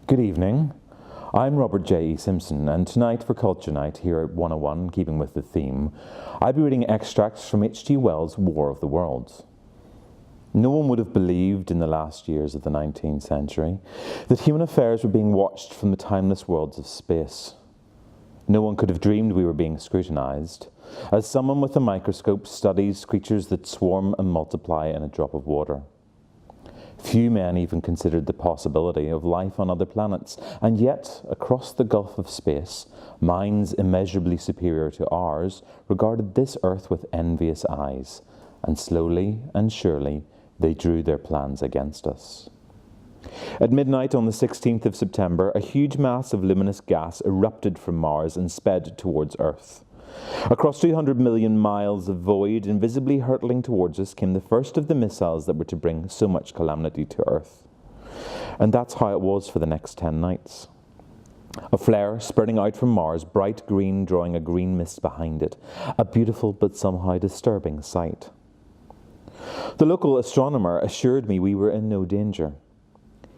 Good evening. I'm Robert JE Simpson, and tonight for Culture Night here at 101, keeping with the theme, I'll be reading extracts from H.G. Wells' War of the Worlds. No one would have believed in the last years of the 19th century that human affairs were being watched from the timeless worlds of space. No one could have dreamed we were being scrutinized, as someone with a microscope studies creatures that swarm and multiply in a drop of water. Few men even considered the possibility of life on other planets, and yet, across the gulf of space, minds immeasurably superior to ours regarded this Earth with envious eyes, and slowly and surely they drew their plans against us. At midnight on the 16th of September, a huge mass of luminous gas erupted from Mars and sped towards Earth. Across 200 million miles of void, invisibly hurtling towards us, came the first of the missiles that were to bring so much calamity to Earth. And that's how it was for the next 10 nights. A flare spurting out from Mars, bright green drawing a green mist behind it. A beautiful but somehow disturbing sight. The local astronomer assured me we were in no danger.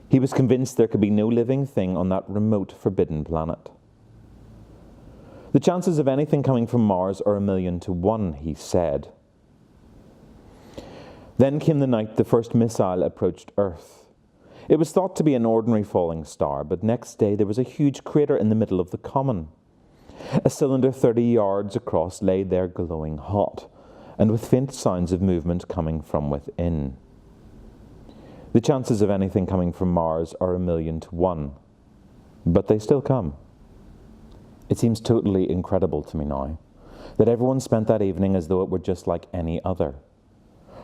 He was convinced there could be no living thing on that remote, forbidden planet. The chances of anything coming from Mars are 1,000,000 to 1, he said. Then came the night the first missile approached Earth. It was thought to be an ordinary falling star, but next day there was a huge crater in the middle of the common. A cylinder 30 yards across lay there glowing hot, and with faint sounds of movement coming from within. The chances of anything coming from Mars are 1,000,000 to 1, but they still come. It seems totally incredible to me now that everyone spent that evening as though it were just like any other.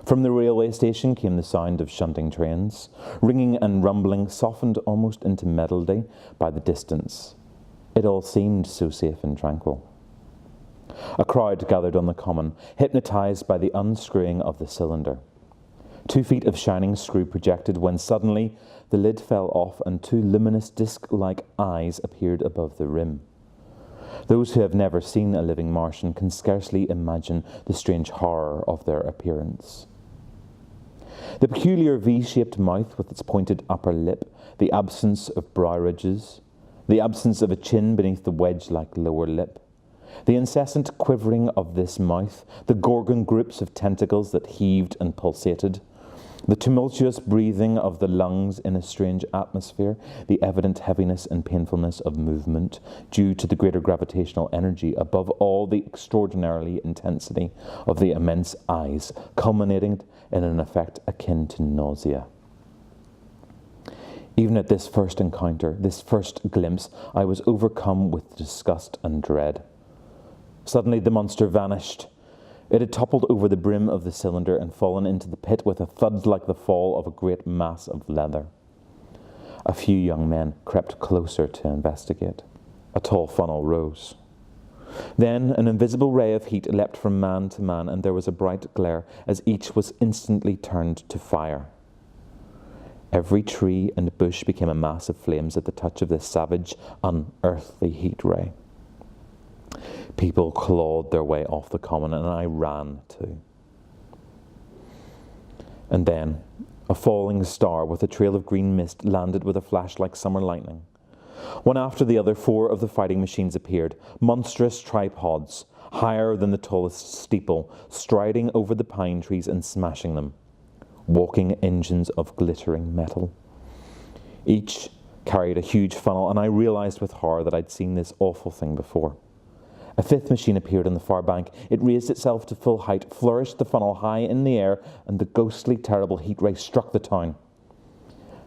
From the railway station came the sound of shunting trains, ringing and rumbling, softened almost into melody by the distance. It all seemed so safe and tranquil. A crowd gathered on the common, hypnotized by the unscrewing of the cylinder. 2 feet of shining screw projected when suddenly the lid fell off and 2 luminous disc-like eyes appeared above the rim. Those who have never seen a living Martian can scarcely imagine the strange horror of their appearance. The peculiar V-shaped mouth with its pointed upper lip, the absence of brow ridges, the absence of a chin beneath the wedge-like lower lip, the incessant quivering of this mouth, the gorgon groups of tentacles that heaved and pulsated, the tumultuous breathing of the lungs in a strange atmosphere, the evident heaviness and painfulness of movement due to the greater gravitational energy, above all the extraordinary intensity of the immense eyes, culminating in an effect akin to nausea. Even at this first encounter, this first glimpse, I was overcome with disgust and dread. Suddenly the monster vanished. It had toppled over the brim of the cylinder and fallen into the pit with a thud like the fall of a great mass of leather. A few young men crept closer to investigate. A tall funnel rose. Then an invisible ray of heat leapt from man to man, and there was a bright glare as each was instantly turned to fire. Every tree and bush became a mass of flames at the touch of this savage, unearthly heat ray. People clawed their way off the common, and I ran too. And then a falling star with a trail of green mist landed with a flash like summer lightning. One after the other, 4 of the fighting machines appeared, monstrous tripods, higher than the tallest steeple, striding over the pine trees and smashing them, walking engines of glittering metal. Each carried a huge funnel, and I realized with horror that I'd seen this awful thing before. A 5th machine appeared on the far bank. It raised itself to full height, flourished the funnel high in the air, and the ghostly, terrible heat ray struck the town.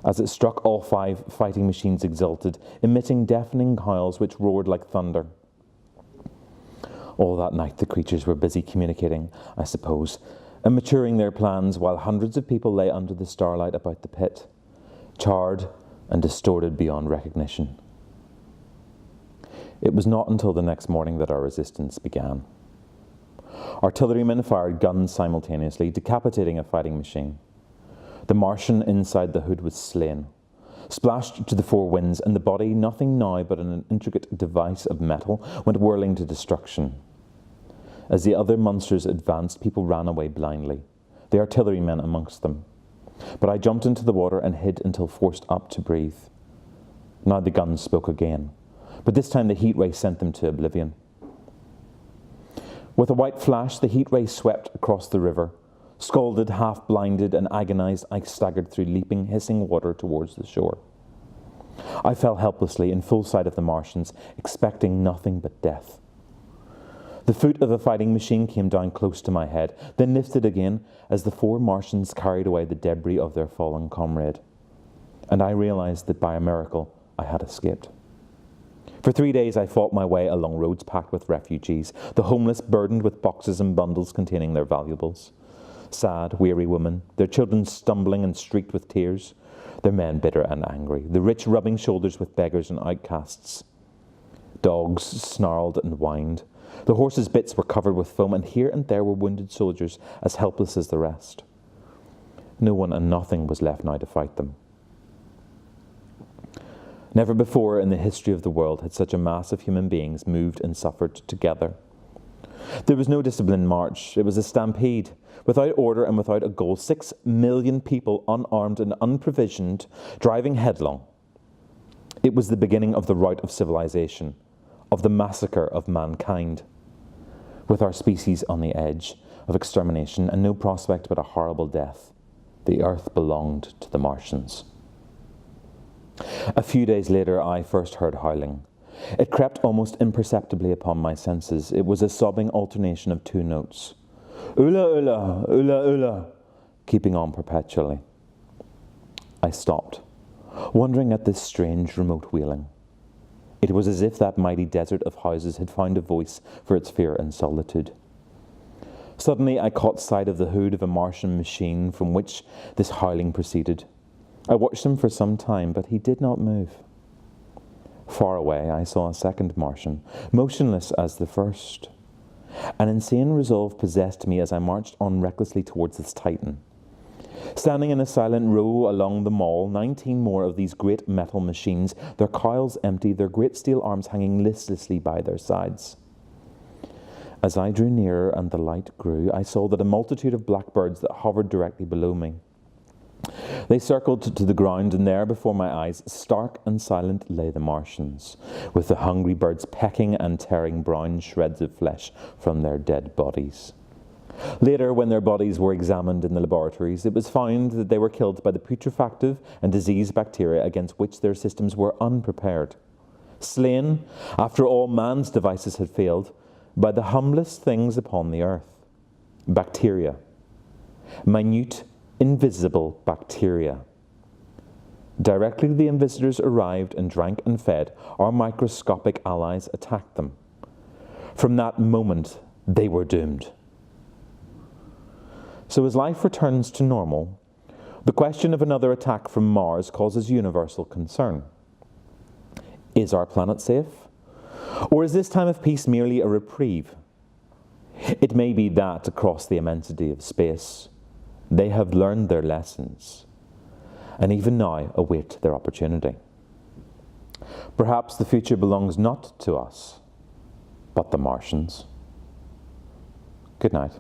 As it struck, all 5 fighting machines exulted, emitting deafening howls which roared like thunder. All that night the creatures were busy communicating, I suppose, and maturing their plans while hundreds of people lay under the starlight about the pit, charred and distorted beyond recognition. It was not until the next morning that our resistance began. Artillerymen fired guns simultaneously, decapitating a fighting machine. The Martian inside the hood was slain, splashed to the 4 winds, and the body, nothing now but an intricate device of metal, went whirling to destruction. As the other monsters advanced, people ran away blindly, the artillerymen amongst them. But I jumped into the water and hid until forced up to breathe. Now the guns spoke again, but this time the heat ray sent them to oblivion. With a white flash, the heat ray swept across the river. Scalded, half-blinded and agonized, I staggered through leaping, hissing water towards the shore. I fell helplessly in full sight of the Martians, expecting nothing but death. The foot of a fighting machine came down close to my head, then lifted again as the 4 Martians carried away the debris of their fallen comrade. And I realized that by a miracle I had escaped. For 3 days I fought my way along roads packed with refugees, the homeless burdened with boxes and bundles containing their valuables. Sad, weary women, their children stumbling and streaked with tears, their men bitter and angry, the rich rubbing shoulders with beggars and outcasts. Dogs snarled and whined. The horses' bits were covered with foam, and here and there were wounded soldiers as helpless as the rest. No one and nothing was left now to fight them. Never before in the history of the world had such a mass of human beings moved and suffered together. There was no disciplined march. It was a stampede. Without order and without a goal, 6 million people, unarmed and unprovisioned, driving headlong. It was the beginning of the rout of civilization, of the massacre of mankind. With our species on the edge of extermination and no prospect but a horrible death, the earth belonged to the Martians. A few days later, I first heard howling. It crept almost imperceptibly upon my senses. It was a sobbing alternation of 2 notes. Ula, ula, ula, ula, keeping on perpetually. I stopped, wondering at this strange remote wailing. It was as if that mighty desert of houses had found a voice for its fear and solitude. Suddenly I caught sight of the hood of a Martian machine from which this howling proceeded. I watched him for some time, but he did not move. Far away, I saw a second Martian, motionless as the first. An insane resolve possessed me as I marched on recklessly towards this titan. Standing in a silent row along the mall, 19 more of these great metal machines, their cowls empty, their great steel arms hanging listlessly by their sides. As I drew nearer and the light grew, I saw that a multitude of blackbirds that hovered directly below me. They circled to the ground, and there before my eyes, stark and silent, lay the Martians, with the hungry birds pecking and tearing brown shreds of flesh from their dead bodies. Later, when their bodies were examined in the laboratories, it was found that they were killed by the putrefactive and disease bacteria against which their systems were unprepared. Slain, after all man's devices had failed, by the humblest things upon the earth. Bacteria. Minute, invisible bacteria. Directly the visitors arrived and drank and fed, our microscopic allies attacked them. From that moment, they were doomed. So as life returns to normal, the question of another attack from Mars causes universal concern. Is our planet safe? Or is this time of peace merely a reprieve? It may be that across the immensity of space, they have learned their lessons, and even now await their opportunity. Perhaps the future belongs not to us, but the Martians. Good night.